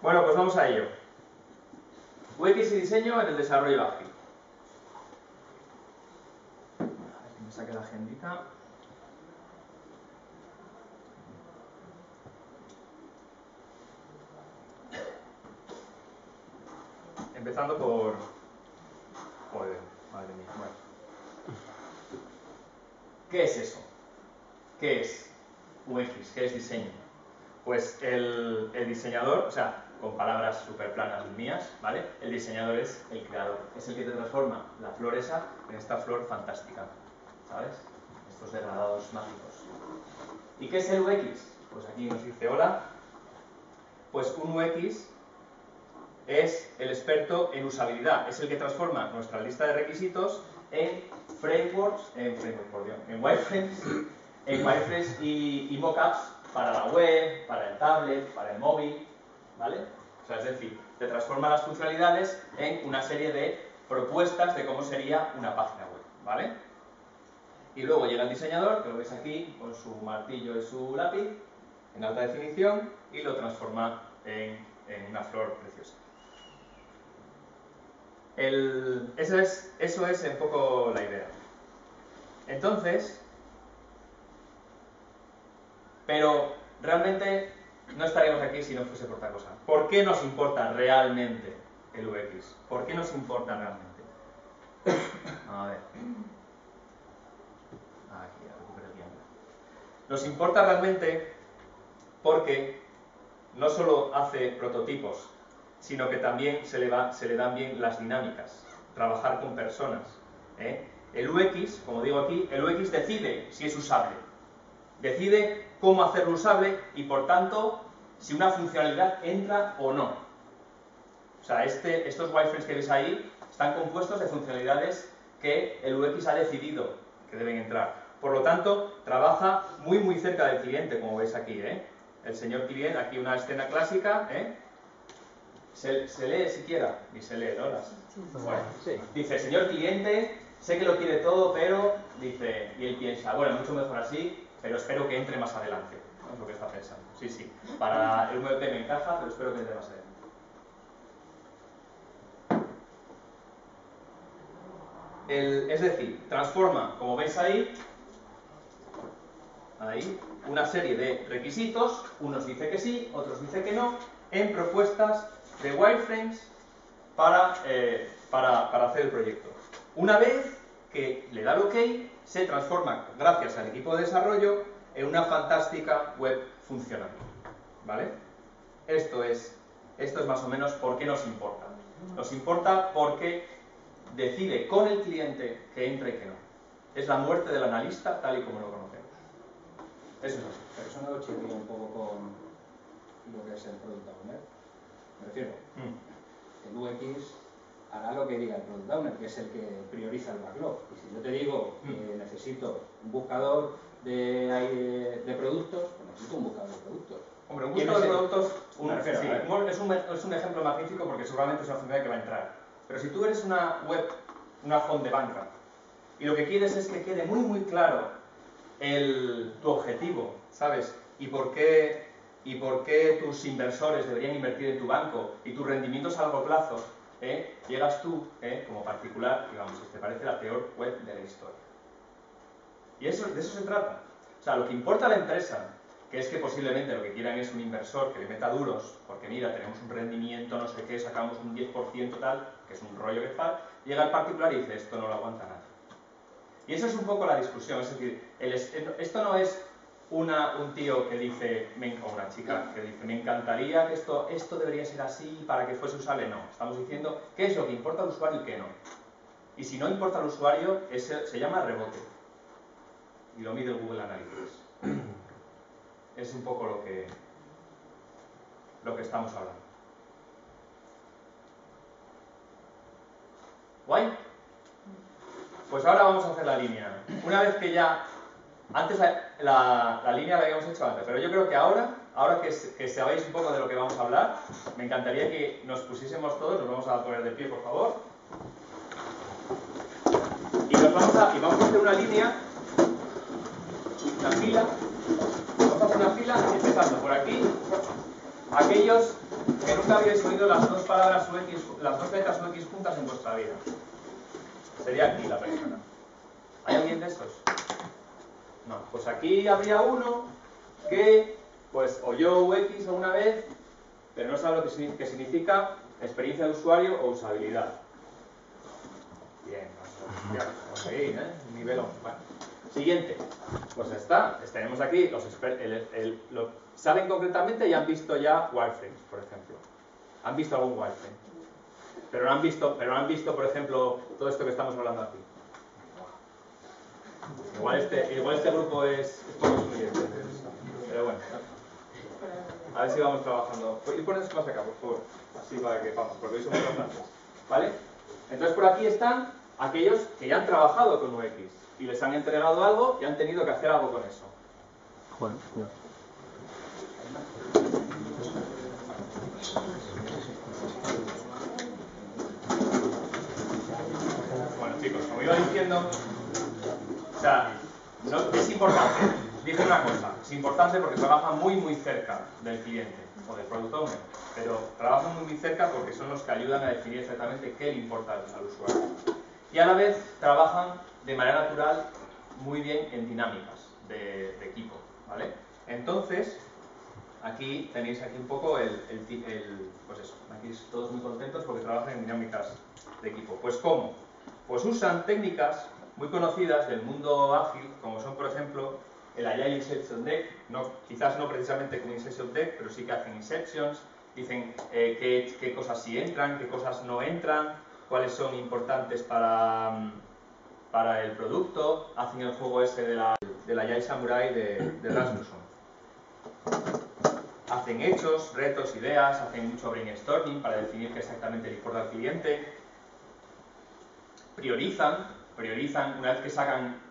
Bueno, pues vamos a ello. UX y diseño en el desarrollo ágil. A ver que me saque la agendita. Empezando por... Joder, madre mía. Bueno. ¿Qué es eso? ¿Qué es UX? ¿Qué es diseño? Pues el diseñador, o sea, con palabras súper planas mías, ¿vale? El diseñador es el creador, es el que te transforma la flor esa en esta flor fantástica, ¿sabes? Estos degradados mágicos. ¿Y qué es el UX? Pues aquí nos dice hola. Pues un UX es el experto en usabilidad, es el que transforma nuestra lista de requisitos en frameworks, en wireframes y mockups para la web, para el tablet, para el móvil, ¿vale? O sea, es decir, te transforma las funcionalidades en una serie de propuestas de cómo sería una página web, ¿vale? Y luego llega el diseñador, que lo veis aquí, con su martillo y su lápiz, en alta definición, y lo transforma en una flor preciosa. Eso es un poco la idea. Entonces, pero realmente no estaríamos aquí si no fuese por otra cosa. ¿Por qué nos importa realmente el UX? ¿Por qué nos importa realmente? A ver. Aquí, recupero el tiempo. Nos importa realmente porque no solo hace prototipos, sino que también se le dan bien las dinámicas, trabajar con personas. El UX, como digo aquí, el UX decide si es usable, decide cómo hacerlo usable y, por tanto, si una funcionalidad entra o no. O sea, estos wireframes que veis ahí están compuestos de funcionalidades que el UX ha decidido que deben entrar. Por lo tanto, trabaja muy cerca del cliente, como veis aquí, El señor cliente, aquí una escena clásica, ¿Se lee siquiera? Ni se lee, ¿no? Bueno, sí. Dice, señor cliente, sé que lo quiere todo, pero, dice, y él piensa, bueno, mucho mejor así, pero espero que entre más adelante. ¿No? Es lo que está pensando. Sí, sí. Para el MVP me encaja, pero espero que entre más adelante. Es decir, transforma, como veis ahí, una serie de requisitos, unos dice que sí, otros dice que no, en propuestas de wireframes para hacer el proyecto. Una vez que le da el OK, se transforma, gracias al equipo de desarrollo, en una fantástica web funcionando. ¿Vale? Esto es más o menos por qué nos importa. Nos importa porque decide con el cliente que entre y que no. Es la muerte del analista tal y como lo conocemos. Eso es así. Pero eso no chirría un poco con lo que es el Product Owner. Me refiero, el UX hará lo que diga el Product Owner, que es el que prioriza el backlog. Y si yo te digo que necesito un buscador de productos, pues necesito un buscador de productos. Hombre, un buscador de productos es un ejemplo magnífico porque seguramente es una funcionalidad que va a entrar. Pero si tú eres una web, una home de banca, y lo que quieres es que quede muy claro tu objetivo, ¿sabes? Y por qué tus inversores deberían invertir en tu banco y tus rendimientos a largo plazo, llegas tú, como particular, digamos, te parece la peor web de la historia. Y de eso se trata. O sea, lo que importa a la empresa, que es que posiblemente lo que quieran es un inversor que le meta duros, porque mira, tenemos un rendimiento, no sé qué, sacamos un 10% tal, que es un rollo que tal, llega el particular y dice, esto no lo aguanta nadie. Y eso es un poco la discusión, es decir, esto no es un tío que dice, o una chica que dice, me encantaría que esto debería ser así para que fuese usable. No, estamos diciendo qué es lo que importa al usuario y qué no. Y si no importa al usuario, se llama rebote. Y lo mide el Google Analytics. Es un poco lo que estamos hablando. ¿Guay? Pues ahora vamos a hacer la línea. Una vez que ya... Antes la línea la habíamos hecho antes, pero yo creo que ahora que sabéis un poco de lo que vamos a hablar, me encantaría que nos pusiésemos todos, nos vamos a poner de pie, por favor. Y vamos a hacer una línea, una fila. Vamos a hacer una fila empezando por aquí. Aquellos que nunca habéis oído las dos palabras UX, las dos letras UX juntas en vuestra vida. Sería aquí la persona. ¿Hay alguien de esos? No. Pues aquí habría uno que pues oyó UX alguna vez, pero no sabe lo que significa experiencia de usuario o usabilidad. Bien, vamos a ir, nivelón. Bueno. Siguiente. Pues está. Tenemos aquí los saben concretamente y han visto ya wireframes, por ejemplo. Han visto algún wireframe. Pero no han visto, por ejemplo, todo esto que estamos hablando aquí. Igual este grupo es poco excluyente. Pero bueno. A ver si vamos trabajando. Y poneros más acá, por favor. Así para que vamos, porque hoy somos bastantes. ¿Vale? Entonces por aquí están aquellos que ya han trabajado con UX y les han entregado algo y han tenido que hacer algo con eso. Bueno, bien. Bueno, chicos, como iba diciendo, o sea, es importante, dije una cosa, es importante porque trabajan muy cerca del cliente o del product owner, pero trabajan muy cerca porque son los que ayudan a definir exactamente qué le importa al usuario. Y a la vez trabajan de manera natural muy bien en dinámicas de equipo, ¿vale? Entonces, aquí tenéis aquí un poco pues eso, aquí todos muy contentos porque trabajan en dinámicas de equipo. Pues ¿cómo? Pues usan técnicas muy conocidas del mundo ágil, como son por ejemplo el Agile Inception Deck, quizás no precisamente como Inception Deck, pero sí que hacen inceptions, dicen qué cosas sí entran, qué cosas no entran, cuáles son importantes para el producto, hacen el juego ese del Agile Samurai de Rasmussen. Hacen hechos, retos, ideas, hacen mucho brainstorming para definir qué exactamente le importa al cliente. Priorizan, una vez que sacan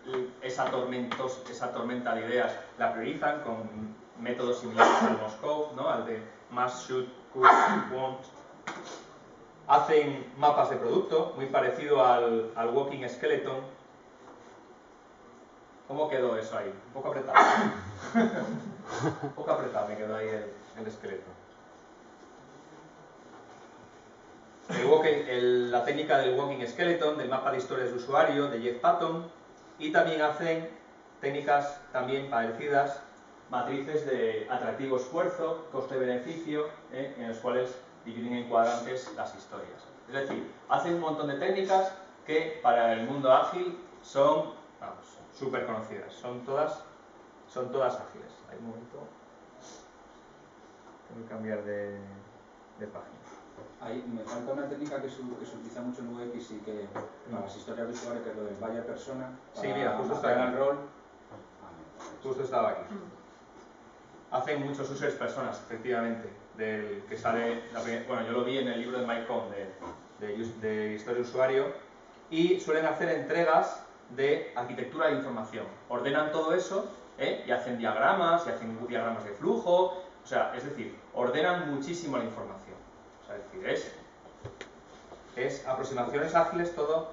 esa tormenta de ideas, la priorizan con métodos similares al Moscow, ¿no? Al de must, should, could, want. Hacen mapas de producto, muy parecido al Walking Skeleton. ¿Cómo quedó eso ahí? Un poco apretado. Un poco apretado me quedó ahí el esqueleto. La técnica del Walking Skeleton, del mapa de historias de usuario, de Jeff Patton, y también hacen técnicas también parecidas, matrices de atractivo esfuerzo, coste-beneficio, en los cuales dividen en cuadrantes las historias. Es decir, hacen un montón de técnicas que para el mundo ágil son súper conocidas, son todas ágiles. Hay un momento, tengo que cambiar de página. Ahí me falta una técnica que se utiliza mucho en UX y que para las historias de usuario, que es lo del buyer persona. Sí, mira, justo está en el rol. Justo estaba aquí. Hacen muchos users personas, efectivamente, del que sale, bueno, yo lo vi en el libro de Mike Cohn de historia de usuario, y suelen hacer entregas de arquitectura de información. Ordenan todo eso y hacen diagramas, y hacen diagramas de flujo, o sea, es decir, ordenan muchísimo la información. O sea, es decir, es aproximaciones ágiles todo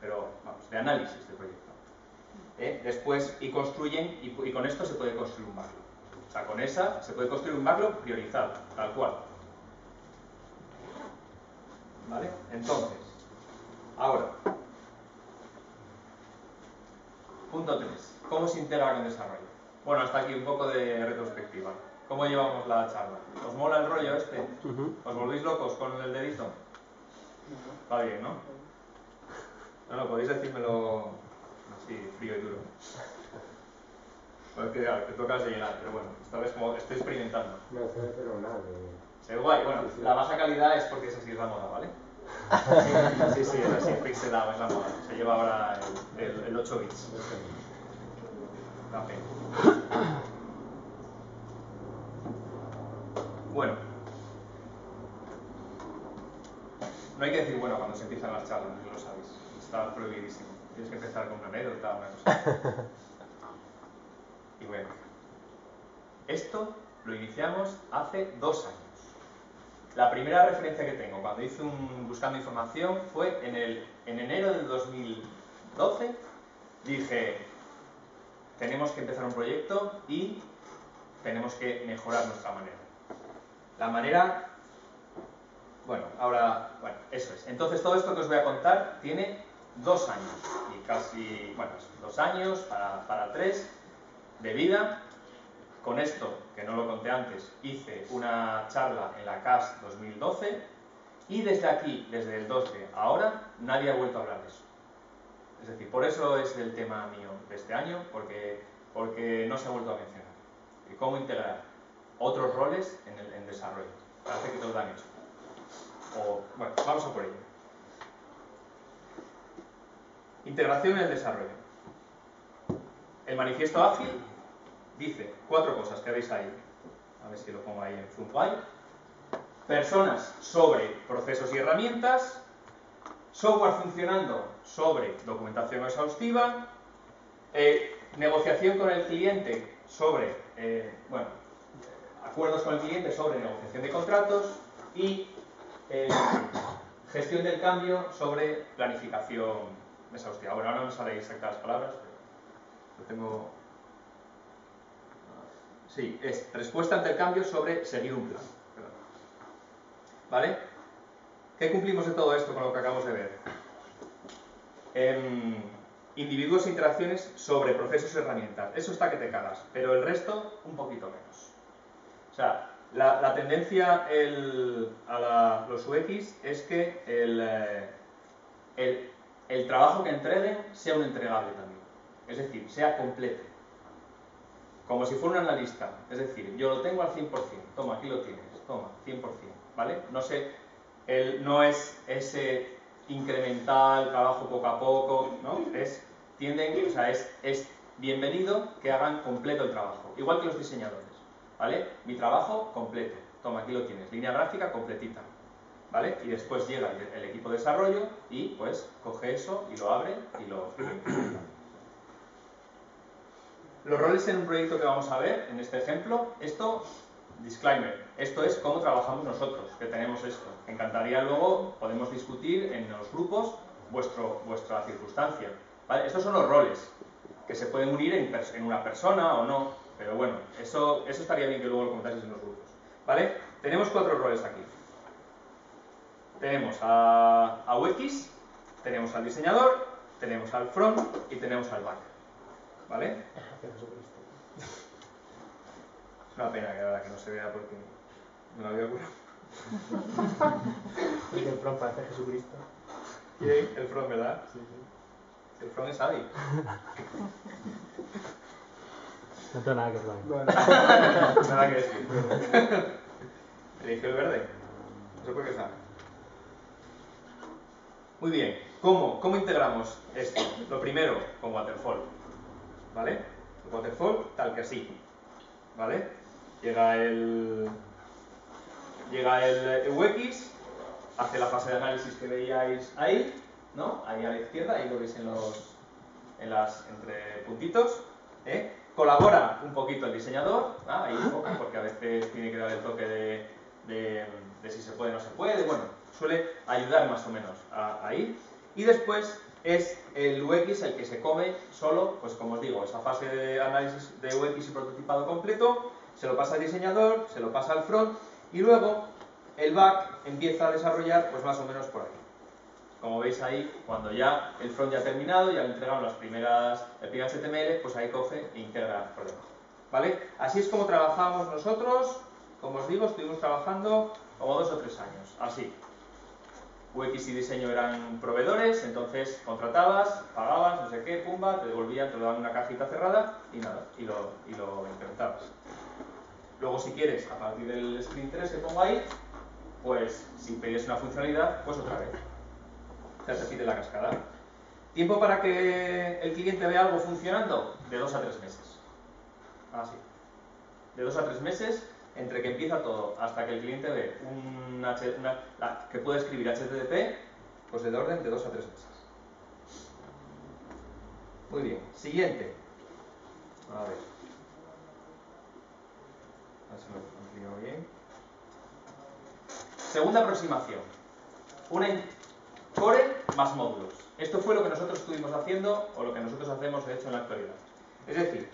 pero vamos, de análisis de proyecto. Después, y construyen, y con esto se puede construir un backlog. O sea, con esa se puede construir un backlog priorizado, tal cual. ¿Vale? Entonces, ahora, punto 3. ¿Cómo se integra con desarrollo? Bueno, hasta aquí un poco de retrospectiva. ¿Cómo llevamos la charla? ¿Os mola el rollo este? ¿Os volvéis locos con el dedito? Va bien, ¿no? No, podéis decírmelo así, frío y duro. Pues que claro, te tocas de llenar, pero bueno, esta vez como estoy experimentando. No sé, pero nada. Se ve guay. Bueno, la baja calidad es porque esa sí es la moda, ¿vale? Sí, es así, pixelado, es la moda. Se lleva ahora el 8 bits. Da pena. Bueno. No hay que decir bueno cuando se empiezan las charlas, ya lo sabéis. Está prohibidísimo. Tienes que empezar con una anécdota, una cosa. Y bueno. Esto lo iniciamos hace 2 años. La primera referencia que tengo cuando hice buscando información fue en enero del 2012. Dije, tenemos que empezar un proyecto y tenemos que mejorar nuestra manera. La manera bueno, ahora, bueno, eso es. Entonces todo esto que os voy a contar tiene 2 años, y casi, bueno, 2 años para 3 de vida. Con esto, que no lo conté antes, hice una charla en la CAS 2012, y desde aquí, desde el 12 a ahora, nadie ha vuelto a hablar de eso. Es decir, por eso es el tema mío de este año, porque no se ha vuelto a mencionar. Y cómo integrar otros roles en desarrollo. Parece que todos lo han hecho. Bueno, vamos a por ello. Integración en el desarrollo. El manifiesto ágil dice 4 cosas que veis ahí. A ver si lo pongo ahí en Zoom. Personas sobre procesos y herramientas. Software funcionando sobre documentación exhaustiva. Negociación con el cliente sobre, acuerdos con el cliente sobre negociación de contratos. Y gestión del cambio sobre planificación exhaustiva. Bueno, ahora no me salen exactas las palabras, pero lo tengo. Sí, es respuesta ante el cambio sobre seguir un plan. ¿Vale? ¿Qué cumplimos de todo esto con lo que acabamos de ver? Individuos e interacciones sobre procesos y herramientas. Eso está que te cagas, pero el resto un poquito menos. O sea, la tendencia a los UX es que el trabajo que entreguen sea un entregable también. Es decir, sea completo. Como si fuera un analista. Es decir, yo lo tengo al 100%. Toma, aquí lo tienes. Toma, 100%. ¿Vale? No es ese incremental, trabajo poco a poco, ¿no? Es bienvenido que hagan completo el trabajo. Igual que los diseñadores. ¿Vale? Mi trabajo completo. Toma, aquí lo tienes. Línea gráfica completita. ¿Vale? Y después llega el equipo de desarrollo y pues coge eso y lo abre y lo implementa. Los roles en un proyecto que vamos a ver en este ejemplo, disclaimer, esto es cómo trabajamos nosotros, que tenemos esto. Me encantaría luego, podemos discutir en los grupos vuestra circunstancia. ¿Vale? Estos son los roles, que se pueden unir en una persona o no, pero bueno, eso estaría bien que luego lo comentaseis en los grupos. ¿Vale? Tenemos 4 roles aquí. Tenemos a UX, tenemos al diseñador, tenemos al front y tenemos al back. ¿Vale? Es una pena que ahora que no se vea porque me lo había ocurrido. Porque el front parece Jesucristo. ¿Quién? El front, ¿verdad? Sí, sí. El front es Adi. No tengo nada que ver. Bueno. Nada que decir. Eligió el verde. No sé por qué sabe. Muy bien. ¿Cómo integramos esto? Lo primero, con Waterfall. ¿Vale? Waterfall tal que así. ¿Vale? Llega el UX, hace la fase de análisis que veíais ahí, ¿no? Ahí a la izquierda, ahí lo veis entre puntitos. Colabora un poquito el diseñador, ¿ah? Ahí un poco, porque a veces tiene que dar el toque de si se puede o no se puede. Bueno, suele ayudar más o menos ahí. Y después es el UX el que se come solo, pues como os digo, esa fase de análisis de UX y prototipado completo, se lo pasa al diseñador, se lo pasa al front, y luego el back empieza a desarrollar pues más o menos por aquí. Como veis ahí, cuando ya el front ya ha terminado, ya le entregaron el primer HTML, pues ahí coge e integra por debajo. ¿Vale? Así es como trabajamos nosotros. Como os digo, estuvimos trabajando como 2 o 3 años, así. UX y diseño eran proveedores, entonces contratabas, pagabas, no sé qué, pumba, te devolvían, te lo daban una cajita cerrada y nada, y lo implementabas. Luego, si quieres, a partir del sprint 3 que pongo ahí, pues si pedías una funcionalidad, pues otra vez. Se repite la cascada. ¿Tiempo para que el cliente vea algo funcionando? De 2 a 3 meses. Así. De 2 a 3 meses, entre que empieza todo hasta que el cliente ve que puede escribir HTTP, pues del orden de 2 a 3 meses. Muy bien. Siguiente. A ver si lo amplío bien. Segunda aproximación. Una core más módulos. Esto fue lo que nosotros estuvimos haciendo, o lo que nosotros hacemos de hecho en la actualidad. Es decir,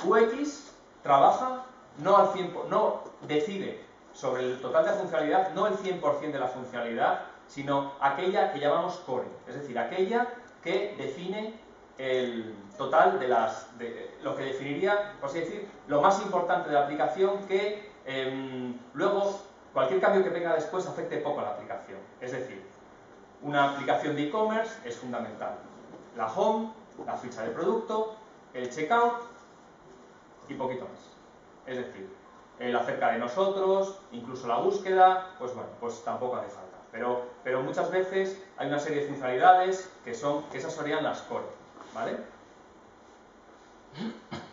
UX trabaja no al 100%, no decide sobre el total de la funcionalidad, no el 100% de la funcionalidad, sino aquella que llamamos core, es decir, aquella que define el total de lo que definiría, por así decir, lo más importante de la aplicación, que luego cualquier cambio que venga después afecte poco a la aplicación. Es decir, una aplicación de e-commerce es fundamental. La home, la ficha de producto, el checkout y poquito más. Es decir, el acerca de nosotros, incluso la búsqueda, pues bueno, pues tampoco hace falta. Pero muchas veces hay una serie de funcionalidades que esas serían las core, ¿vale?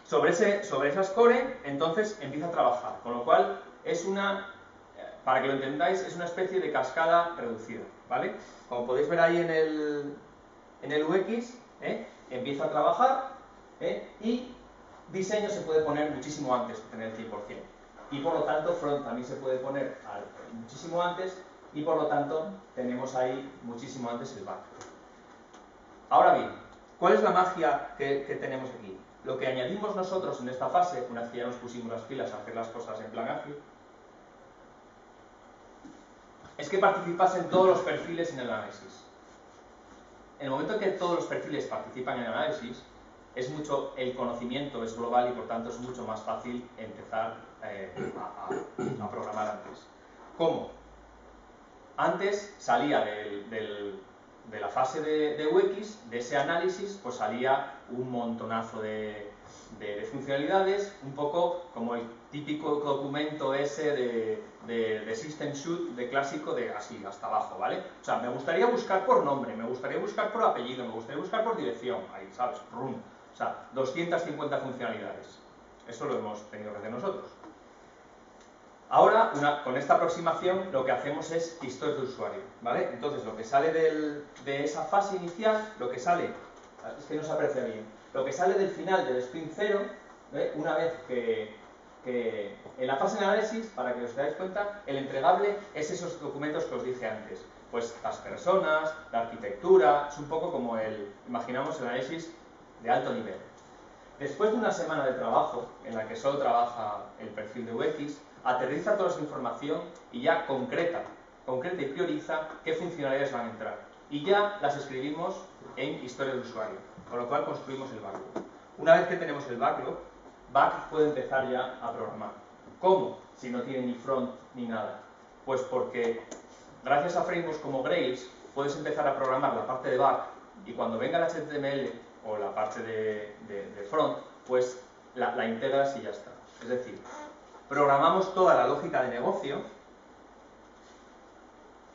Sobre esas core, entonces empieza a trabajar, con lo cual es para que lo entendáis, es una especie de cascada reducida, ¿vale? Como podéis ver ahí en el UX, empieza a trabajar, y diseño se puede poner muchísimo antes de tener el 100%. Y por lo tanto, front también se puede poner muchísimo antes, y por lo tanto tenemos ahí muchísimo antes el back. Ahora bien, ¿cuál es la magia que tenemos aquí? Lo que añadimos nosotros en esta fase, una vez que ya nos pusimos las pilas a hacer las cosas en plan ágil, es que participasen todos los perfiles en el análisis. En el momento en que todos los perfiles participan en el análisis, el conocimiento es global y por tanto es mucho más fácil empezar a programar antes. ¿Cómo? Antes salía de la fase de UX, de ese análisis, pues salía un montonazo de funcionalidades, un poco como el típico documento ese de System Shoot, de clásico, de así, hasta abajo, ¿vale? O sea, me gustaría buscar por nombre, me gustaría buscar por apellido, me gustaría buscar por dirección, ahí, ¿sabes? Rum. O sea, 250 funcionalidades. Eso lo hemos tenido que hacer nosotros. Ahora, con esta aproximación, lo que hacemos es historia de usuario, ¿vale? Entonces, lo que sale de esa fase inicial, lo que sale, es que no se aprecia bien, lo que sale del final del sprint 0, una vez que en la fase de análisis, para que os dais cuenta, el entregable es esos documentos que os dije antes. Pues las personas, la arquitectura, es un poco como imaginamos el análisis de alto nivel. Después de una semana de trabajo, en la que solo trabaja el perfil de UX, aterriza toda esa información y ya concreta y prioriza qué funcionalidades van a entrar. Y ya las escribimos en historia de usuario, con lo cual construimos el backlog. Una vez que tenemos el backlog, back puede empezar ya a programar. ¿Cómo? Si no tiene ni front ni nada. Pues porque gracias a frameworks como Grails puedes empezar a programar la parte de back y cuando venga el HTML o la parte de front, pues la integras y ya está. Es decir, programamos toda la lógica de negocio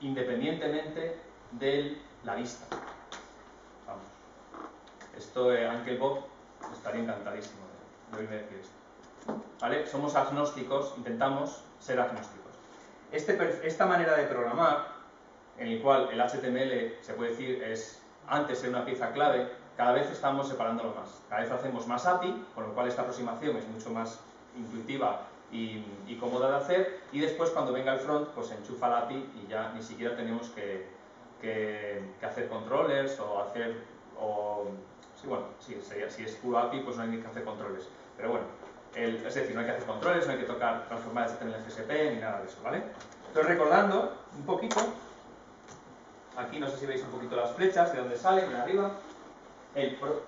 independientemente de la vista. Vamos. Esto, Uncle Bob estaría encantadísimo de oírme decir esto. ¿Vale? Somos agnósticos, intentamos ser agnósticos. Esta manera de programar, en el cual el HTML, se puede decir, antes era una pieza clave, cada vez estamos separándolo más. Cada vez hacemos más API, con lo cual esta aproximación es mucho más intuitiva y cómoda de hacer, y después cuando venga el front, pues se enchufa la API y ya ni siquiera tenemos que hacer controllers o hacer... si es puro API, pues no hay ni que hacer controles. Pero bueno, es decir, no hay que hacer controles, no hay que transformar HTML en GSP ni nada de eso, ¿vale? Entonces, recordando un poquito, aquí no sé si veis un poquito las flechas de dónde salen, de arriba. El core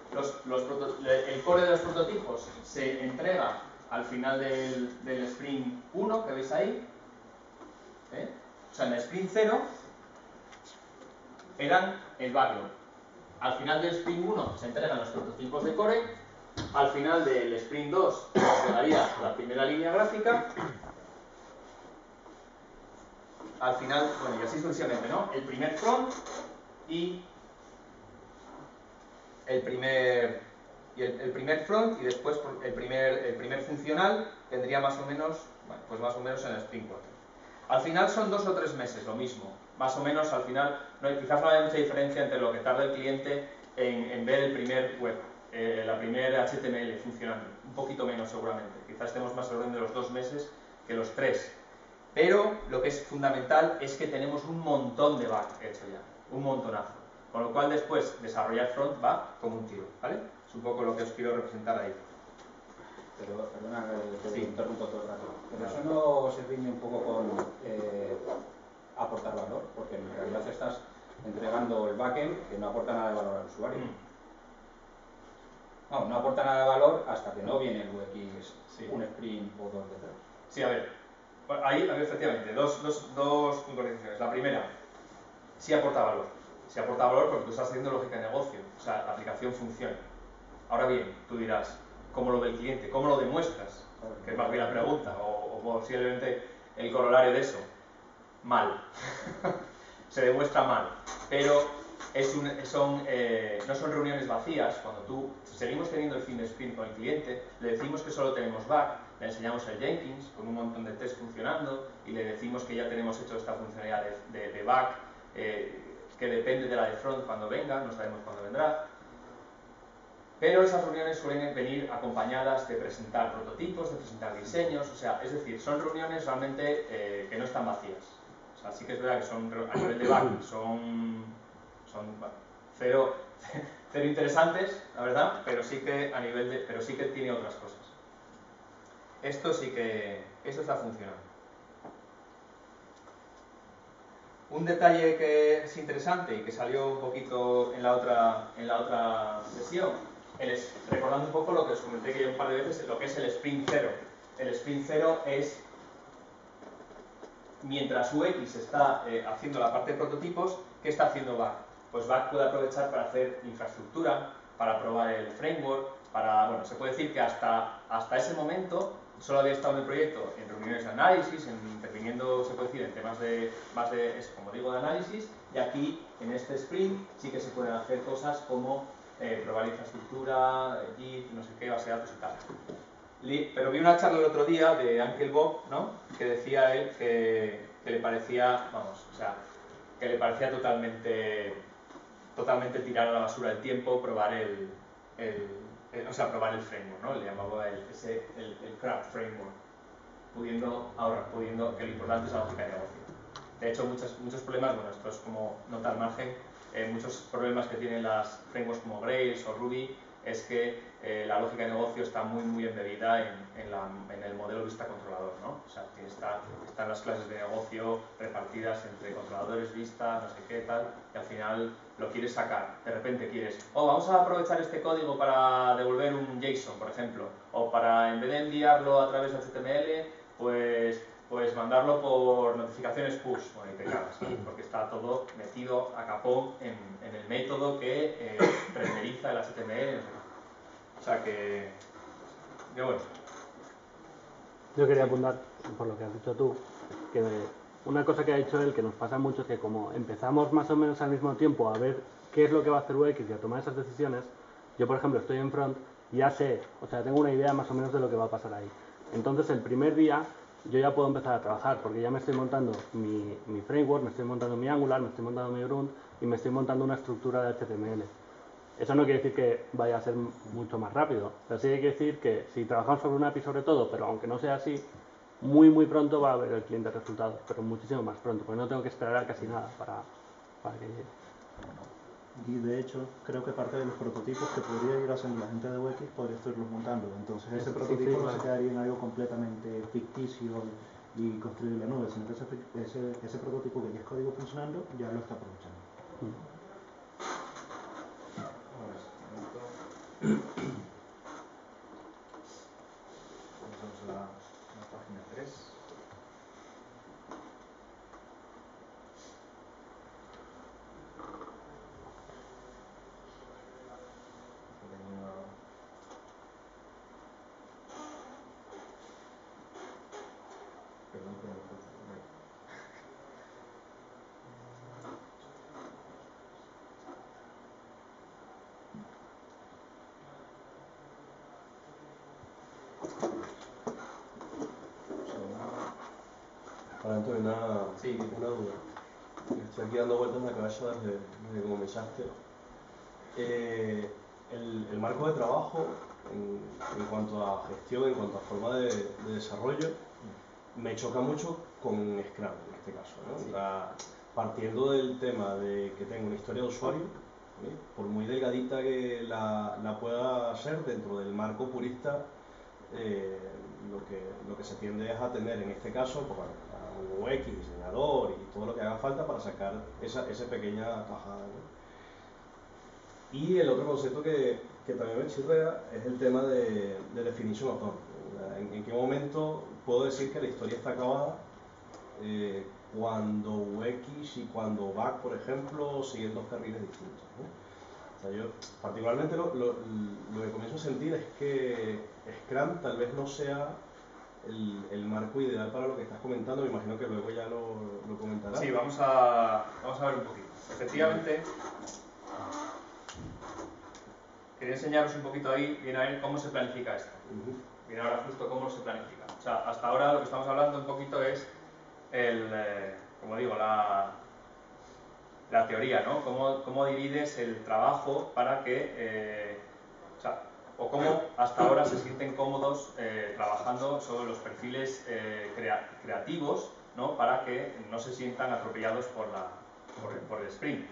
de los prototipos se entrega al final del sprint 1, que veis ahí. O sea, en el sprint 0 eran el backlog. Al final del sprint 1 se entregan los prototipos de core. Al final del sprint 2 se entregaría la primera línea gráfica. Al final, bueno, y así sucesivamente, ¿no? El primer front y el primer front y después el primer funcional tendría más o menos, bueno, pues más o menos en el sprint 4. Al final son 2 o 3 meses, lo mismo. Más o menos al final, quizás no haya mucha diferencia entre lo que tarda el cliente en ver el primer web, la primera HTML funcionando. Un poquito menos seguramente. Quizás estemos más al orden de los 2 meses que los 3. Pero lo que es fundamental es que tenemos un montón de back hecho ya. Un montonazo. Con lo cual después desarrollar front va como un tiro, ¿vale? Es un poco lo que os quiero representar ahí. Pero, perdona que te Sí. interrumpo todo el rato. Pero Claro. eso no se riñe un poco con aportar valor, porque en realidad estás entregando el backend que no aporta nada de valor al usuario. No aporta nada de valor hasta que no viene el UX Sí. un sprint o dos detrás. Sí, a ver. Bueno, ahí, efectivamente, dos puntualizaciones. La primera, sí aporta valor. Sí aporta valor porque tú estás haciendo lógica de negocio. O sea, la aplicación funciona. Ahora bien, tú dirás, ¿cómo lo ve el cliente? ¿Cómo lo demuestras? Que es más bien la pregunta, o posiblemente el corolario de eso. Mal. Se demuestra mal. Pero no son reuniones vacías. Cuando seguimos teniendo el fin de sprint con el cliente, le decimos que solo tenemos back, le enseñamos el Jenkins con un montón de tests funcionando y le decimos que ya tenemos hecho esta funcionalidad de back, que depende de la de front cuando venga, no sabemos cuándo vendrá. Pero esas reuniones suelen venir acompañadas de presentar prototipos, de presentar diseños, o sea, es decir, son reuniones realmente que no están vacías. O sea, sí que es verdad que son, a nivel de back, son bueno, cero interesantes, la verdad, pero sí que pero sí que tiene otras cosas. Esto está funcionando. Un detalle que es interesante y que salió un poquito en la otra sesión, recordando un poco lo que os comenté que ya un par de veces, lo que es el sprint cero. El sprint cero es, mientras UX está haciendo la parte de prototipos, ¿qué está haciendo Back? Pues Back puede aprovechar para hacer infraestructura, para probar el framework, bueno, se puede decir que hasta ese momento solo había estado en el proyecto en reuniones de análisis, interviniendo, se puede decir, en temas como digo, de análisis, y aquí, en este sprint, sí que se pueden hacer cosas como probar infraestructura, Git, no sé qué, base de datos y tal. Pero vi una charla el otro día de Ángel Bob, ¿no? Que decía él que le parecía, que le parecía totalmente tirar a la basura el tiempo probar probar el framework, ¿no? Le llamaba el craft framework, pudiendo que lo importante es la lógica de negocio. De hecho, muchos problemas, bueno, esto es como nota al margen, muchos problemas que tienen las frameworks como Rails o Ruby es que la lógica de negocio está muy embebida en el modelo vista controlador, ¿no? O sea, que están las clases de negocio repartidas entre controladores, vista, no sé qué, tal, y al final lo quieres sacar. De repente vamos a aprovechar este código para devolver un JSON, por ejemplo, o para, en vez de enviarlo a través de HTML, pues mandarlo por notificaciones push, bueno, y te cagas, porque está todo metido a capón en el método que renderiza el HTML, no sé qué. O sea que bueno. Yo quería apuntar, por lo que has dicho tú, que una cosa que ha dicho él que nos pasa mucho es que como empezamos más o menos al mismo tiempo a ver qué es lo que va a hacer UX y a tomar esas decisiones, yo por ejemplo estoy en front y ya sé, o sea, tengo una idea más o menos de lo que va a pasar ahí. Entonces el primer día yo ya puedo empezar a trabajar porque ya me estoy montando mi framework, me estoy montando mi Angular, me estoy montando mi Grunt y me estoy montando una estructura de HTML. Eso no quiere decir que vaya a ser mucho más rápido, pero sí que quiere decir que si trabajamos sobre un API sobre todo, pero aunque no sea así, muy pronto va a ver el cliente resultados, pero muchísimo más pronto, porque no tengo que esperar a casi nada para que llegue. Y de hecho, creo que parte de los prototipos que podría ir haciendo la gente de UX podría estarlos montando. Entonces ese prototipo no se quedaría en algo completamente ficticio y construir la nube, sino que ese prototipo que ya es código funcionando ya lo está aprovechando. Vamos a la página 3. Perdón, pero no puedo. Para Antonio, una duda. Estoy aquí dando vueltas en la cabeza desde que comenzaste. El marco de trabajo, en cuanto a gestión, en cuanto a forma de desarrollo, me choca mucho con Scrum en este caso, ¿no? Sí. Partiendo del tema de que tengo una historia de usuario, por muy delgadita que la pueda hacer dentro del marco purista lo que se tiende es a tener en este caso pues, a un UX, diseñador y todo lo que haga falta para sacar esa pequeña tajada, ¿no? Y el otro concepto que también me chirrea es el tema de definition of done. ¿En qué momento puedo decir que la historia está acabada? Cuando UX y cuando back, por ejemplo, siguen dos carriles distintos, ¿no? O sea, yo particularmente lo que comienzo a sentir es que Scrum tal vez no sea el marco ideal para lo que estás comentando. Me imagino que luego ya lo comentarás. Sí, vamos a ver un poquito. Efectivamente, quería enseñaros un poquito ahí, viene a ver cómo se planifica esto. Viene ahora justo cómo se planifica. O sea, hasta ahora lo que estamos hablando un poquito es como digo, la teoría, ¿no? Cómo divides el trabajo para que, o cómo hasta ahora se sienten cómodos trabajando sobre los perfiles creativos, ¿no? Para que no se sientan atropellados por el sprint.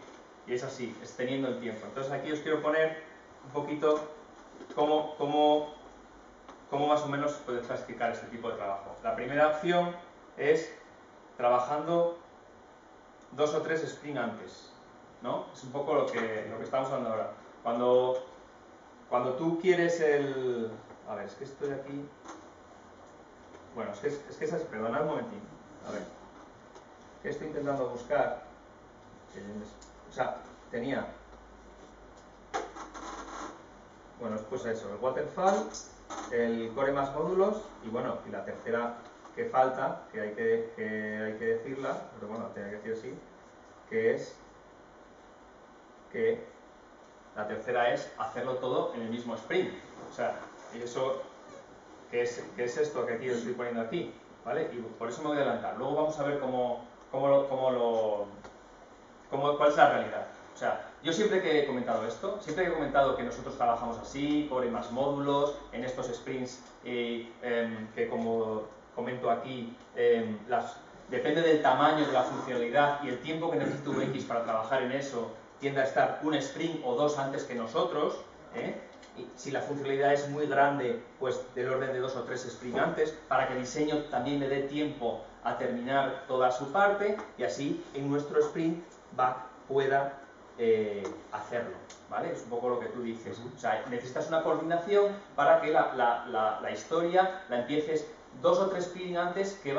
Y es así, es teniendo el tiempo. Entonces aquí os quiero poner un poquito cómo más o menos puedes clasificar este tipo de trabajo. La primera opción es trabajando 2 o 3 sprints antes, ¿no? Es un poco lo que estamos hablando ahora. Cuando tú quieres el... A ver, es que estoy aquí... Bueno, es que es así, perdonad un momentín. A ver, que estoy intentando buscar... O sea, tenía... Bueno, pues eso, el waterfall, el core más módulos y bueno, y la tercera que falta, que hay que decirla, pero bueno, tenía que decir así, que es que la tercera es hacerlo todo en el mismo sprint. O sea, y eso, ¿qué es esto que aquí os estoy poniendo aquí? ¿Vale? Y por eso me voy a adelantar. Luego vamos a ver cuál es la realidad. O sea, yo siempre que he comentado esto, siempre que he comentado que nosotros trabajamos así, core más módulos, en estos sprints que como comento aquí, depende del tamaño de la funcionalidad y el tiempo que necesita UX para trabajar en eso, tiende a estar un sprint o 2 antes que nosotros, y si la funcionalidad es muy grande, pues del orden de 2 o 3 sprints antes, para que el diseño también le dé tiempo a terminar toda su parte y así en nuestro sprint pueda hacerlo, ¿vale? Es un poco lo que tú dices. O sea, necesitas una coordinación para que la historia la empieces 2 o 3 sprints antes que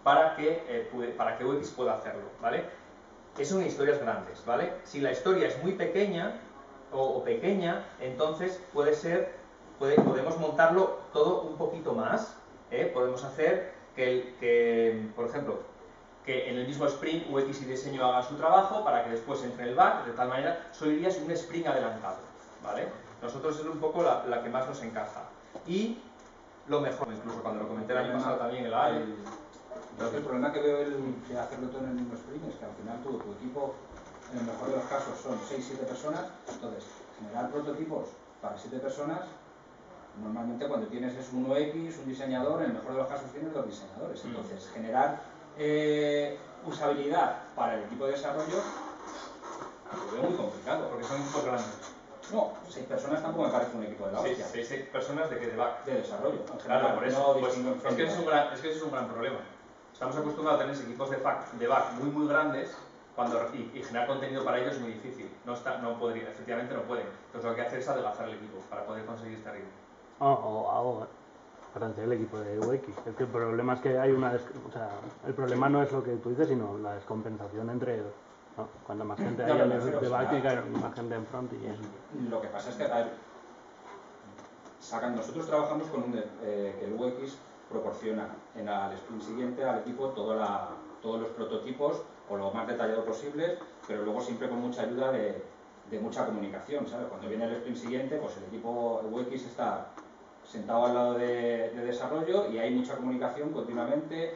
para que UX pueda hacerlo, ¿vale? Eso en historias grandes, ¿vale? Si la historia es muy pequeña o pequeña, entonces podemos montarlo todo un poquito más, podemos hacer por ejemplo, que en el mismo sprint UX y diseño hagan su trabajo para que después entre el back, de tal manera, solo irías un sprint adelantado, ¿vale? Nosotros es un poco la que más nos encaja. Y lo mejor, incluso cuando lo comenté el año pasado también en el AE. El problema que veo de hacerlo todo en el mismo sprint es que al final tu equipo, en el mejor de los casos, son 6-7 personas, entonces generar prototipos para 7 personas, normalmente cuando tienes es un UX, un diseñador, en el mejor de los casos tienes 2 diseñadores, entonces generar usabilidad para el equipo de desarrollo lo veo muy complicado. Porque son equipos grandes. No, 6 personas tampoco me parece un equipo de la hostia. 6 personas de back. De desarrollo. Claro, por eso. No Pues, es que ese es un gran problema. Estamos acostumbrados a tener equipos de back muy grandes y generar contenido para ellos es muy difícil. Efectivamente no pueden. Entonces lo que hay que hacer es adelgazar el equipo para poder conseguir este ritmo. O el equipo de UX. Es que el problema es que hay el problema no es lo que tú dices, sino la descompensación entre, ¿no? Cuando más gente hay de back, tiene que haber más gente en front y eso. Lo que pasa es que nosotros trabajamos con que el UX proporciona al sprint siguiente al equipo todos los prototipos o lo más detallado posible, pero luego siempre con mucha ayuda de mucha comunicación, ¿sabes? Cuando viene el sprint siguiente, pues el equipo UX está sentado al lado de desarrollo y hay mucha comunicación continuamente,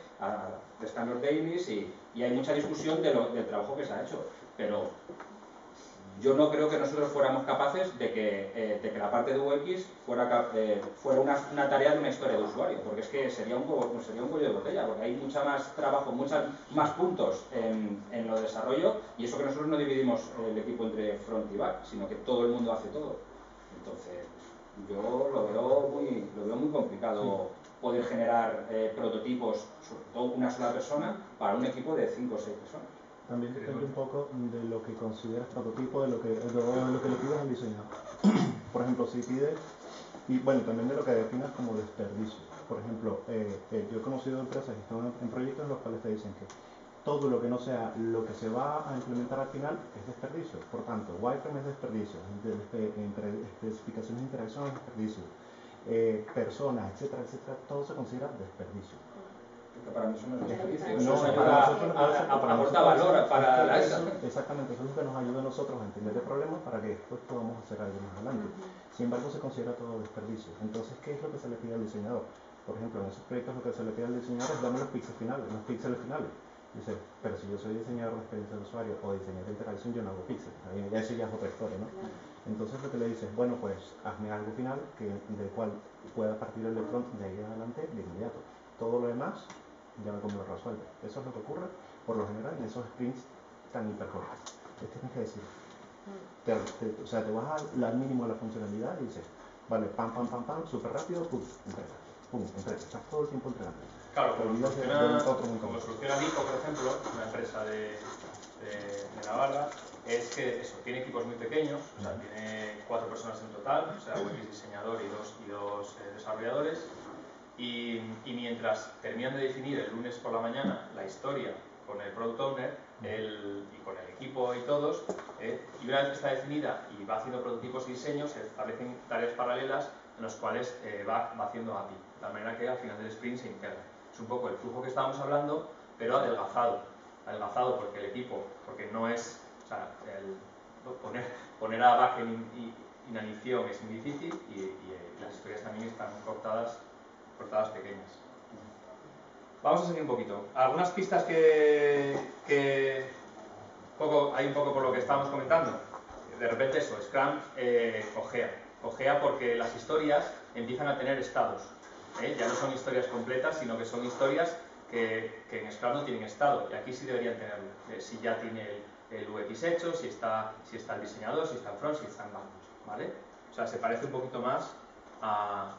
están los dailies y hay mucha discusión del trabajo que se ha hecho, pero yo no creo que nosotros fuéramos capaces de que la parte de UX fuera una tarea de una historia de usuario, porque es que sería un cuello de botella, porque hay mucha más trabajo, muchos más puntos en lo de desarrollo, y eso que nosotros no dividimos el equipo entre front y back, sino que todo el mundo hace todo. Entonces, Yo lo veo muy complicado poder generar prototipos, sobre todo una sola persona, para un equipo de 5 o 6 personas. También depende un poco de lo que consideras prototipo, de lo que le pides al diseñador. Por ejemplo, si pides, y bueno, también de lo que definas como desperdicio. Por ejemplo, yo he conocido empresas que están en proyectos en los cuales te dicen que todo lo que no sea lo que se va a implementar al final es desperdicio. Por tanto, wireframe es desperdicio, especificaciones de interacción es desperdicio, personas, etcétera, etcétera, todo se considera desperdicio. Para mí eso no es desperdicio, No, eso es para aporta valor para la exactamente, eso es lo que nos ayuda a nosotros a entender el problema para que después podamos hacer algo más adelante. Sin embargo, se considera todo desperdicio. Entonces, ¿qué es lo que se le pide al diseñador? Por ejemplo, en esos proyectos lo que se le pide al diseñador es darme los píxeles finales. Dice, pero si yo soy diseñador de experiencia de usuario o diseñador de interacción, yo no hago píxeles. Eso ya es otra historia, ¿no? Entonces lo que le dices, bueno, pues hazme algo final del cual pueda partir el front de ahí en adelante de inmediato. Todo lo demás, ya me como lo resuelve. Eso es lo que ocurre, por lo general, en esos sprints tan hipercortos. Tienes que decir, o sea, te vas al mínimo de la funcionalidad y dices, vale, pam, pam, pam, pam, súper rápido, pum, entrega. Estás todo el tiempo entregando. Claro, como soluciona Nico, por ejemplo, una empresa de Navarra, es que eso, tiene equipos muy pequeños, o sea, tiene 4 personas en total, o sea, UX diseñador y dos desarrolladores, y mientras terminan de definir el lunes por la mañana la historia con el Product Owner y con el equipo y todos, y una vez que está definida y va haciendo prototipos y diseños, se establecen tareas paralelas en las cuales va haciendo API, de tal manera que al final del sprint se integra. Es un poco el flujo que estábamos hablando, pero adelgazado porque el equipo, porque no es, o sea, poner a back en inanición es muy difícil y las historias también están cortadas pequeñas. Vamos a seguir un poquito. Algunas pistas que hay un poco por lo que estábamos comentando. De repente eso, Scrum cojea porque las historias empiezan a tener estados. Ya no son historias completas, sino que son historias que en Scrum no tienen estado, y aquí sí deberían tenerlo. Si ya tiene el UX hecho, si está el diseñador, si está el front, si está en back, ¿vale? O sea, se parece un poquito más a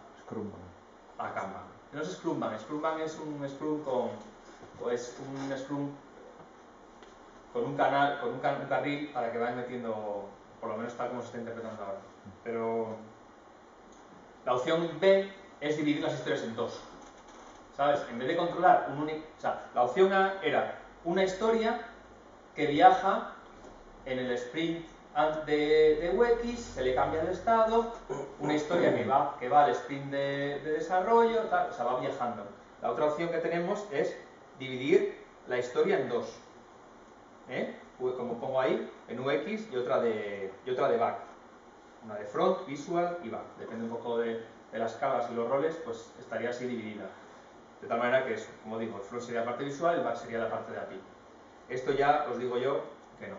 Kanban. No es Scrumban es un Scrum con un carril para que vayan metiendo, por lo menos tal como se está interpretando ahora. Pero la opción B es dividir las historias en dos. ¿Sabes? En vez de controlar un único... O sea, la opción A era una historia que viaja en el sprint de UX, se le cambia el estado, una historia que va al sprint de desarrollo, tal, o sea, va viajando. La otra opción que tenemos es dividir la historia en dos. Como pongo ahí, en UX y otra de back. Una de front, visual y back. Depende un poco de las cargas y los roles, pues estaría así dividida. De tal manera que eso, como digo, el front sería la parte visual, el back sería la parte de API. Esto ya os digo yo que no.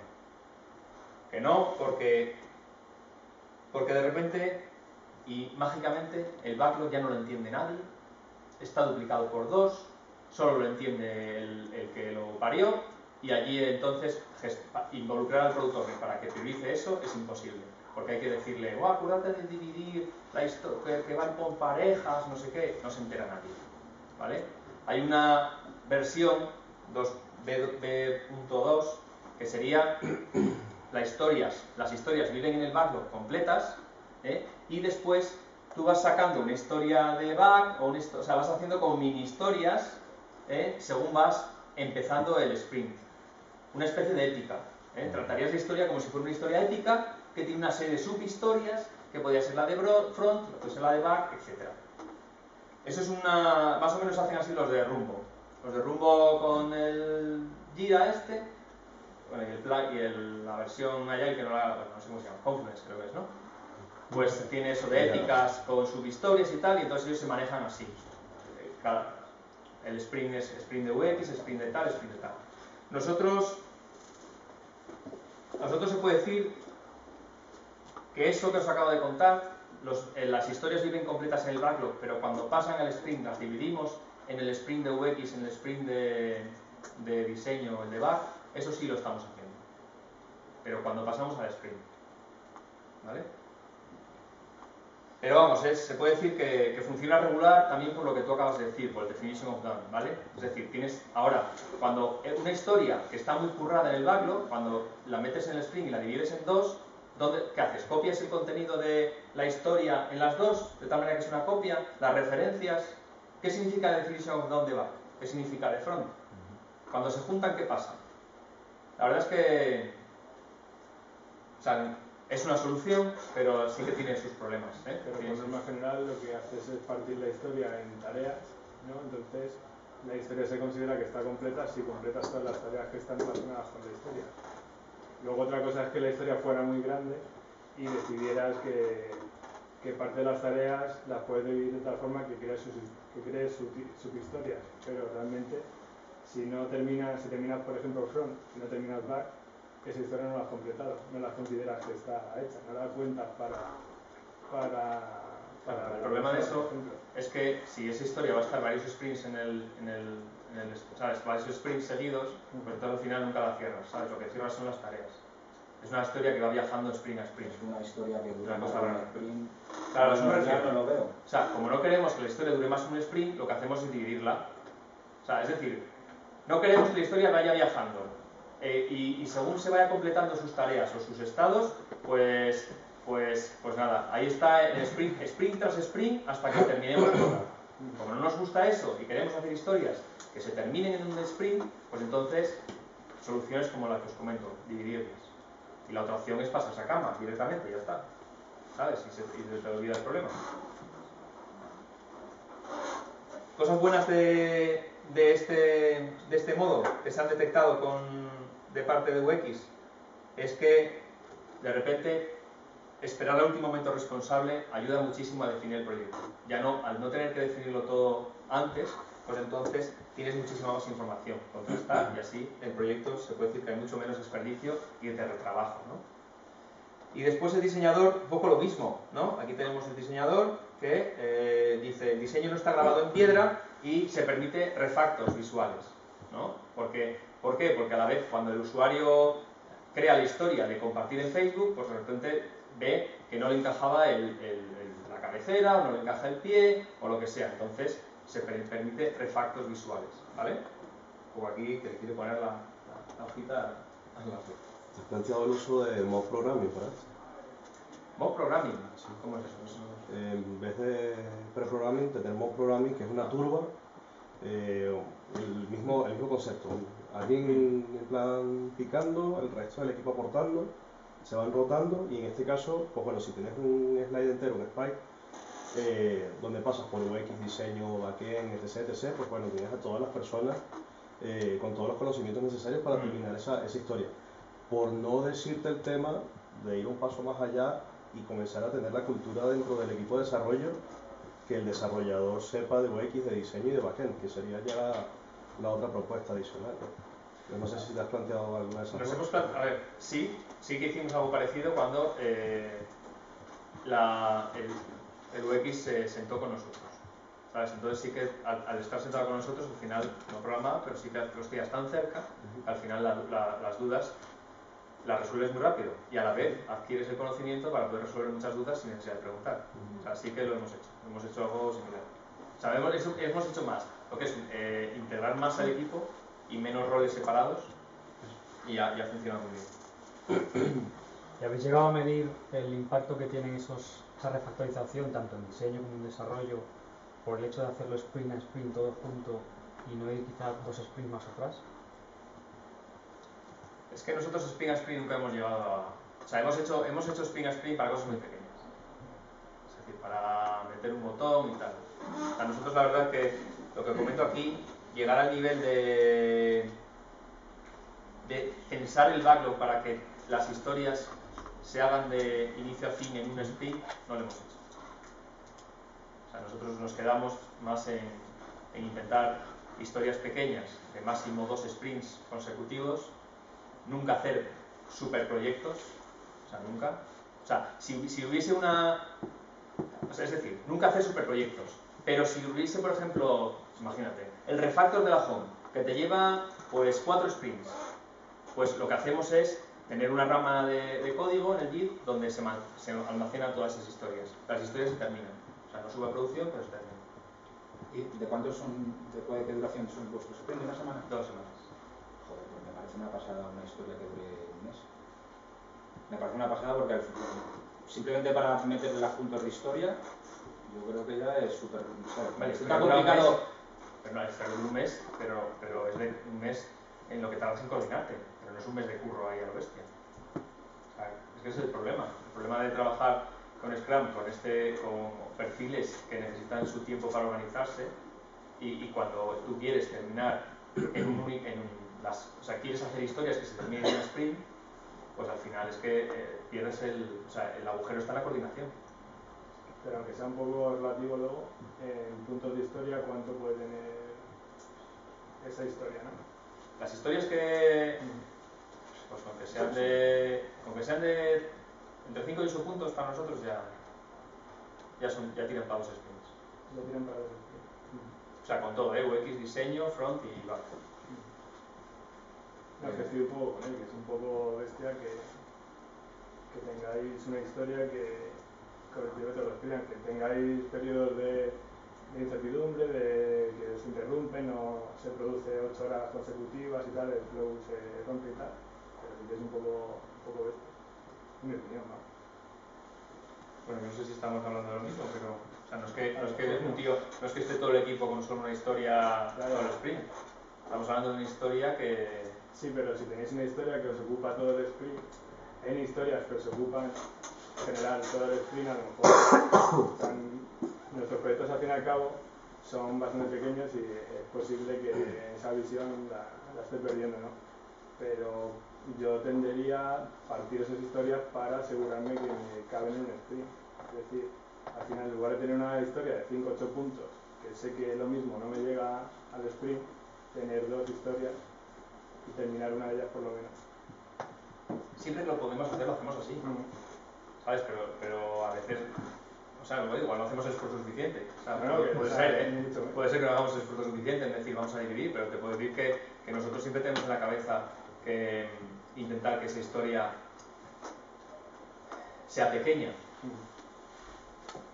Que no, porque de repente y mágicamente el backlog ya no lo entiende nadie, está duplicado por 2, solo lo entiende el que lo parió, y allí entonces involucrar al Product Owner para que priorice eso es imposible, porque hay que decirle, acuérdate de dividir la historia, que van con parejas, no sé qué, no se entera nadie, ¿vale? Hay una versión 2B.2 que sería las historias viven en el backlog completas, y después tú vas sacando una historia de back, o sea, vas haciendo como mini historias según vas empezando el sprint. Una especie de épica. Tratarías la historia como si fuera una historia épica que tiene una serie de subhistorias, que podría ser la de front, puede ser la de back, etc. Eso es más o menos hacen así los de Rumbo. Los de Rumbo con el Jira bueno, y la versión Agile que no sé cómo se llama, Confluence creo que es, ¿no? Pues tiene eso de éticas con subhistorias y tal, y entonces ellos se manejan así. El sprint es sprint de UX, sprint de tal, sprint de tal. Nosotros se puede decir que eso que os acabo de contar, las historias viven completas en el backlog, pero cuando pasan al sprint las dividimos en el sprint de UX, en el sprint de diseño o el de back, eso sí lo estamos haciendo. Pero cuando pasamos al sprint, ¿vale? Pero vamos, se puede decir que funciona regular también por lo que tú acabas de decir, por el definition of done, ¿vale? Es decir, tienes ahora, cuando una historia que está muy currada en el backlog, cuando la metes en el Spring y la divides en dos, ¿qué haces? ¿Copias el contenido de la historia en las dos, de tal manera que es una copia? ¿Las referencias? ¿Qué significa definition of done de back? ¿Qué significa de front? Cuando se juntan, ¿qué pasa? La verdad es que... O sea, es una solución, pero sí que tiene sus problemas, ¿eh? Pero por norma general lo que haces es partir la historia en tareas, ¿no? Entonces la historia se considera que está completa si completas todas las tareas que están relacionadas con la historia. Luego otra cosa es que la historia fuera muy grande y decidieras que parte de las tareas las puedes dividir de tal forma que crees subhistorias, pero realmente si terminas por ejemplo front y no terminas back, esa historia no la has completado, no la consideras que está hecha, no la cuentas para el problema de eso es que si esa historia va a estar varios sprints ¿sabes? Varios sprints seguidos, pues entonces al final nunca la cierras, ¿sabes? Lo que cierras son las tareas. Es una historia que va viajando sprint a sprint. Es una historia que dura una cosa un rara. sprint. Claro, eso me refiero. No lo veo. O sea, como no queremos que la historia dure más un sprint, lo que hacemos es dividirla. O sea, es decir, no queremos que la historia vaya viajando. Y según se vaya completando sus tareas o sus estados, pues nada, ahí está el sprint tras sprint hasta que terminemos de rodar. Como no nos gusta eso y queremos hacer historias que se terminen en un sprint, pues entonces soluciones como la que os comento, dividirlas. Y la otra opción es pasarse a cama directamente, ya está. ¿Sabes? Y se te olvida el problema. Cosas buenas de este modo que se han detectado de parte de UX es que de repente esperar al último momento responsable ayuda muchísimo a definir el proyecto. Ya no, al no tener que definirlo todo antes, pues entonces tienes muchísima más información, contrastar, y así el proyecto se puede decir que hay mucho menos desperdicio y de retrabajo, ¿no? Y después el diseñador, un poco lo mismo, ¿no? Aquí tenemos el diseñador que dice el diseño no está grabado en piedra y se permite refactos visuales, ¿no? ¿Por qué? Porque a la vez cuando el usuario crea la historia de compartir en Facebook, pues de repente ve que no le encajaba la cabecera, o no le encaja el pie, o lo que sea. Entonces se permite refactos visuales, ¿vale? Como aquí que le quiero poner la hojita a la foto. ¿Has planteado el uso de mob programming para esto? ¿Mob programming? ¿Cómo es eso? En vez de pre-programming, tener mob programming, que es una turba, el mismo concepto. Alguien en plan picando, el resto del equipo aportando, se van rotando y en este caso, pues bueno, si tienes un slide entero, un spike, donde pasas por UX, diseño, backend, etc., pues bueno, tienes a todas las personas con todos los conocimientos necesarios para terminar esa historia. Por no decirte el tema de ir un paso más allá y comenzar a tener la cultura dentro del equipo de desarrollo, que el desarrollador sepa de UX, de diseño y de backend, que sería ya la otra propuesta adicional. No sé si te has planteado alguna de esas cosas. A ver, sí que hicimos algo parecido cuando el UX se sentó con nosotros, ¿sabes? Entonces sí que al estar sentado con nosotros, al final no programaba, pero sí que los días tan cerca, al final las dudas las resuelves muy rápido y a la vez adquieres el conocimiento para poder resolver muchas dudas sin necesidad de preguntar. O sea, sí que lo hemos hecho algo similar. O sea, hemos hecho más, lo que es integrar más al equipo y menos roles separados, y ya funciona muy bien. ¿Y habéis llegado a medir el impacto que tienen esa refactorización, tanto en diseño como en desarrollo, por el hecho de hacerlo sprint a sprint todo junto y no ir quizá 2 sprints más atrás? Es que nosotros sprint a sprint nunca hemos llegado a... O sea, hemos hecho sprint a sprint para cosas muy pequeñas. Es decir, para meter un botón y tal. O sea, nosotros la verdad que lo que comento aquí, llegar al nivel de pensar el backlog para que las historias se hagan de inicio a fin en un sprint, no lo hemos hecho. O sea, nosotros nos quedamos más en intentar historias pequeñas de máximo 2 sprints consecutivos, nunca hacer superproyectos, o sea, nunca. O sea, si hubiese una... O sea, es decir, nunca hacer superproyectos, pero si hubiese, por ejemplo, imagínate, el refactor de la home, que te lleva pues 4 sprints, pues lo que hacemos es tener una rama de código en el Git donde se almacenan todas esas historias. Las historias se terminan. O sea, no sube a producción, pero se termina. ¿Y de qué duración son vuestros sprints? ¿Una semana? 2 semanas. Joder, pues me parece una pasada una historia que dure un mes. Me parece una pasada porque simplemente para meterle las puntos de historia, yo creo que ya es súper... Vale, está complicado. Pero no, está un mes, pero es de un mes en lo que tardas en coordinarte, pero no es un mes de curro ahí a lo bestia. O sea, es que ese es el problema. El problema de trabajar con Scrum, con perfiles que necesitan su tiempo para organizarse, y cuando tú quieres terminar o sea, quieres hacer historias que se terminen en un sprint, pues al final es que pierdes el agujero está en la coordinación. Pero aunque sea un poco relativo luego, en puntos de historia, ¿cuánto puede tener esa historia, no? Las historias que, pues aunque sean de entre 5 y 8 puntos, para nosotros ya tiran para 2 sprints. Ya tiran para 2 sprints. O sea, con todo, UX, diseño, front y back. No, que estoy un poco con él, que es un poco bestia que tengáis una historia que colectivamente los pidan, que tengáis periodos de incertidumbre, de que se interrumpen o se produce 8 horas consecutivas y tal, el flow se rompe y tal, pero sí que es un poco bestia, en mi opinión, ¿no? Bueno, no sé si estamos hablando de lo mismo, pero o sea, no es que esté todo el equipo con solo una historia todo el sprint. Estamos hablando de una historia que... Sí, pero si tenéis una historia que os ocupa todo el sprint, hay historias que os ocupan en general todo el sprint, a lo mejor nuestros proyectos al fin y al cabo son bastante pequeños y es posible que esa visión la esté perdiendo, ¿no? Pero yo tendería a partir esas historias para asegurarme que me caben en un sprint. Es decir, al final, en lugar de tener una historia de 5 o 8 puntos, que sé que lo mismo no me llega al sprint, tener 2 historias y terminar una de ellas por lo menos. Siempre que lo podemos hacer, lo hacemos así. ¿Sabes? Pero a veces, o sea, igual no hacemos el esfuerzo suficiente. O sea, puede ser que no hagamos el esfuerzo suficiente en decir vamos a dividir, pero te puedo decir que nosotros siempre tenemos en la cabeza que intentar que esa historia sea pequeña.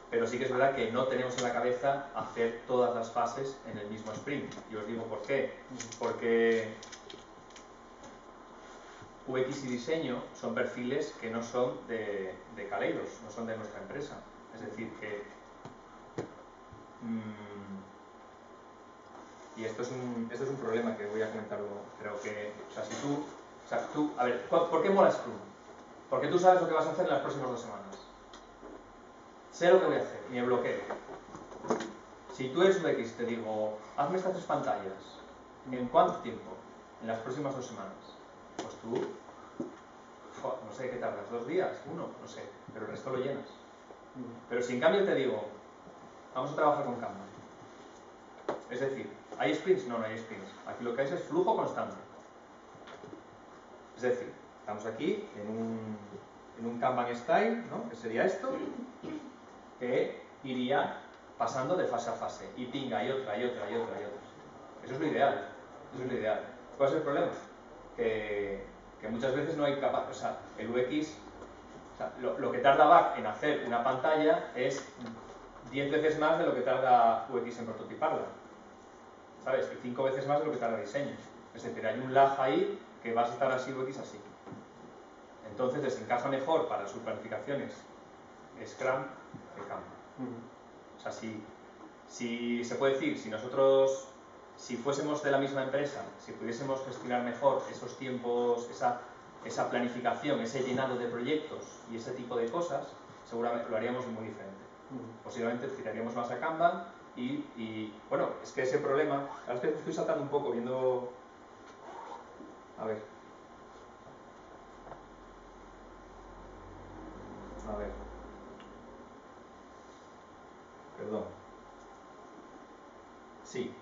Pero sí que es verdad que no tenemos en la cabeza hacer todas las fases en el mismo sprint. Y os digo por qué. Porque UX y diseño son perfiles que no son de Kaleidos, no son de nuestra empresa. Es decir, que... y esto es un problema que voy a comentar luego. Creo que, a ver, ¿por qué mola Scrum? Porque tú sabes lo que vas a hacer en las próximas 2 semanas. Sé lo que voy a hacer y me bloqueo. Si tú eres UX y te digo, hazme estas 3 pantallas, ¿en cuánto tiempo? En las próximas 2 semanas. Pues tú, no sé qué tardas, 2 días, 1, no sé, pero el resto lo llenas. Pero si en cambio te digo, vamos a trabajar con Kanban. Es decir, ¿hay sprints? No, no hay sprints. Aquí lo que hay es flujo constante. Es decir, estamos aquí en un Kanban style, ¿no? Que sería esto, que iría pasando de fase a fase, y pinga, y otra, y otra, y otra, y otra. Eso es lo ideal. Eso es lo ideal. ¿Cuál es el problema? Que muchas veces no hay capacidad. O sea, el UX, o sea, lo que tarda Back en hacer una pantalla es 10 veces más de lo que tarda UX en prototiparla. ¿Sabes? Y 5 veces más de lo que tarda diseño. Es decir, hay un lag ahí que vas a estar así UX así. Entonces les encaja mejor para sus planificaciones Scrum que Kanban. O sea, si se puede decir, si fuésemos de la misma empresa, si pudiésemos gestionar mejor esos tiempos, esa planificación, ese llenado de proyectos y ese tipo de cosas, seguramente lo haríamos muy diferente. Posiblemente tiraríamos más a Kanban y bueno, es que ese problema, ahora estoy saltando un poco viendo... A ver. Perdón. Sí.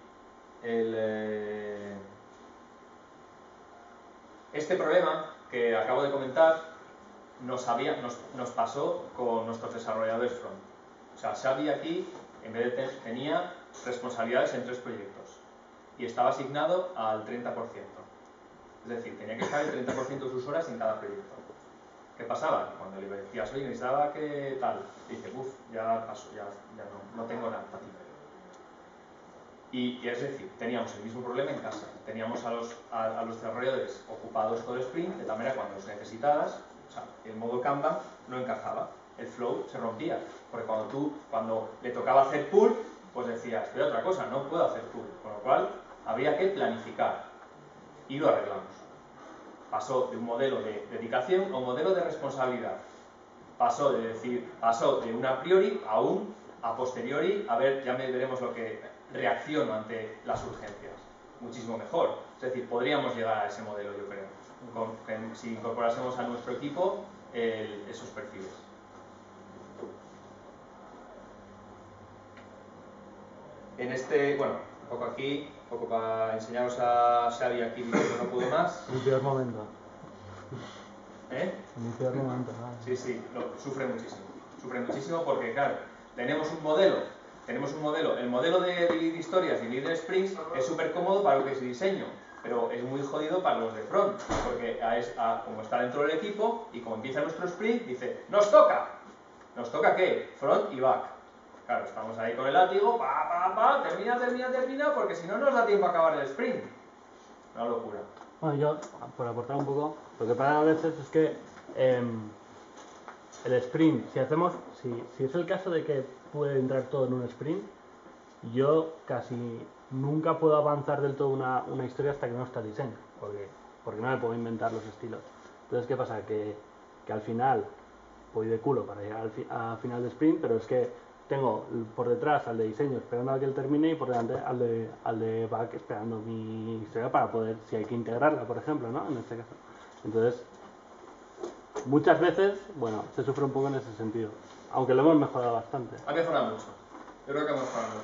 Este problema que acabo de comentar nos pasó con nuestros desarrolladores front. O sea, Xavi aquí, en vez de tenía responsabilidades en 3 proyectos y estaba asignado al 30%. Es decir, tenía que estar el 30% de sus horas en cada proyecto. ¿Qué pasaba? Que cuando le decías, oye, necesitaba que tal, dice, uff, ya paso, ya no tengo nada para ti. Y es decir, teníamos el mismo problema en casa. Teníamos a los desarrolladores ocupados todo el sprint, de tal manera cuando los necesitabas, o sea, el modo Kanban no encajaba, el flow se rompía. Porque cuando le tocaba hacer pull, pues decías, voy a otra cosa, no puedo hacer pull. Con lo cual, habría que planificar. Y lo arreglamos. Pasó de un modelo de dedicación a un modelo de responsabilidad. Pasó de un a priori a un a posteriori, a ver, ya veremos lo que reacciono ante las urgencias. Muchísimo mejor. Es decir, podríamos llegar a ese modelo, yo creo, si incorporásemos a nuestro equipo esos perfiles. En bueno, un poco aquí, un poco para enseñaros a Xavi aquí diciendo que no pudo más. Mi peor momento. ¿Eh? Mi peor momento, ¿no? Sí, sufre muchísimo porque, claro, tenemos un modelo, el modelo de lead historias y lead sprints es súper cómodo para lo que es diseño, pero es muy jodido para los de front, porque como está dentro del equipo y como empieza nuestro sprint, dice, ¿nos toca qué? Front y back. Claro, estamos ahí con el látigo, termina, porque si no nos da tiempo a acabar el sprint. Una locura. Bueno, yo, por aportar un poco, lo que pasa a veces es que el sprint, si es el caso de que puede entrar todo en un sprint, yo casi nunca puedo avanzar del todo una historia hasta que no está el diseño, porque no me puedo inventar los estilos. Entonces, ¿qué pasa? Que al final voy de culo para llegar al final de sprint, pero es que tengo por detrás al de diseño esperando a que él termine y por delante al de back esperando mi historia para poder, si hay que integrarla, por ejemplo, ¿no? En este caso. Entonces, muchas veces, bueno, se sufre un poco en ese sentido, aunque lo hemos mejorado bastante. Ha mejorado mucho. Yo creo que ha mejorado mucho.